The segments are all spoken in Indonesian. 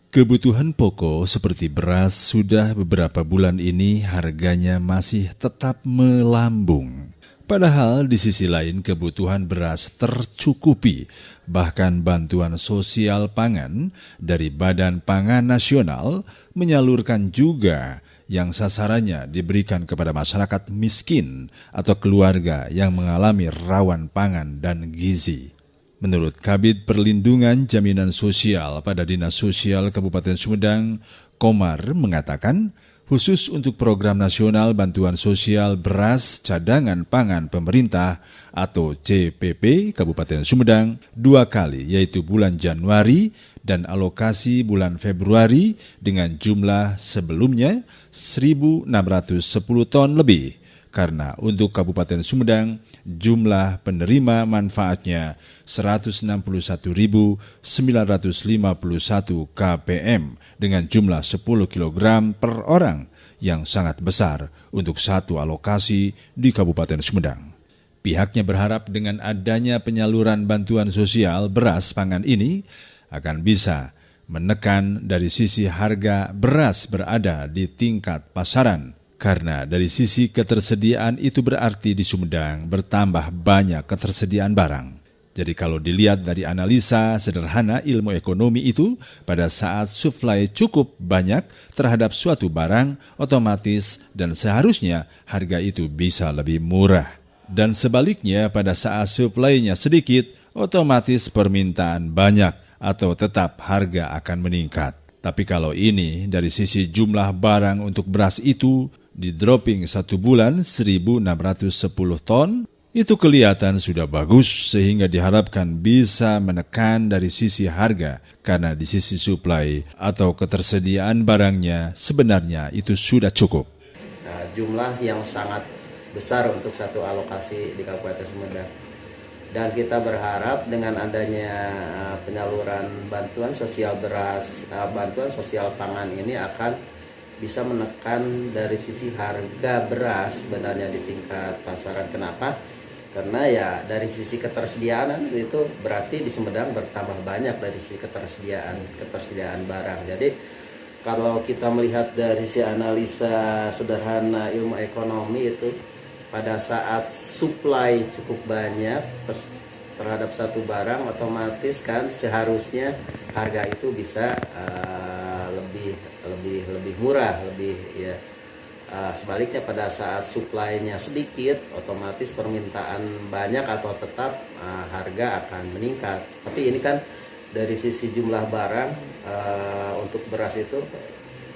Kebutuhan pokok seperti beras sudah beberapa bulan ini harganya masih tetap melambung. Padahal di sisi lain kebutuhan beras tercukupi, bahkan bantuan sosial pangan dari Badan Pangan Nasional menyalurkan juga yang sasarannya diberikan kepada masyarakat miskin atau keluarga yang mengalami rawan pangan dan gizi. Menurut Kabid Perlindungan Jaminan Sosial pada Dinas Sosial Kabupaten Sumedang, Komar mengatakan, khusus untuk Program Nasional Bantuan Sosial Beras Cadangan Pangan Pemerintah atau CPP Kabupaten Sumedang 2 kali, yaitu bulan Januari dan alokasi bulan Februari dengan jumlah sebelumnya 1.610 ton lebih. Karena untuk Kabupaten Sumedang, jumlah penerima manfaatnya 161.951 kpm dengan jumlah 10 kg per orang yang sangat besar untuk satu alokasi di Kabupaten Sumedang. Pihaknya berharap dengan adanya penyaluran bantuan sosial beras pangan ini akan bisa menekan dari sisi harga beras berada di tingkat pasaran. Karena dari sisi ketersediaan itu berarti di Sumedang bertambah banyak ketersediaan barang. Jadi kalau dilihat dari analisa sederhana ilmu ekonomi itu, pada saat supply cukup banyak terhadap suatu barang, otomatis dan seharusnya harga itu bisa lebih murah. Dan sebaliknya pada saat supply-nya sedikit, otomatis permintaan banyak atau tetap harga akan meningkat. Tapi kalau ini dari sisi jumlah barang untuk beras itu, di dropping 1 bulan 1.610 ton, itu kelihatan sudah bagus sehingga diharapkan bisa menekan dari sisi harga karena di sisi supply atau ketersediaan barangnya sebenarnya itu sudah cukup. Jumlah yang sangat besar untuk satu alokasi di Kabupaten Sumedang. Dan kita berharap dengan adanya penyaluran bantuan sosial beras, bantuan sosial pangan ini akan bisa menekan dari sisi harga beras sebenarnya di tingkat pasaran. Kenapa? Karena ya dari sisi ketersediaan itu berarti di Sumedang bertambah banyak dari sisi ketersediaan barang. Jadi kalau kita melihat dari si analisa sederhana ilmu ekonomi itu, pada saat supply cukup banyak terhadap satu barang, otomatis kan seharusnya harga itu bisa lebih murah, sebaliknya pada saat supply-nya sedikit, otomatis permintaan banyak atau tetap harga akan meningkat. Tapi ini kan dari sisi jumlah barang untuk beras itu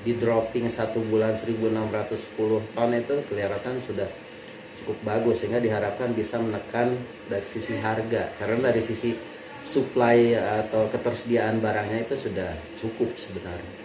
di dropping 1 bulan 1.610 ton itu kelihatan sudah cukup bagus, sehingga diharapkan bisa menekan dari sisi harga, karena dari sisi supply atau ketersediaan barangnya itu sudah cukup sebenarnya.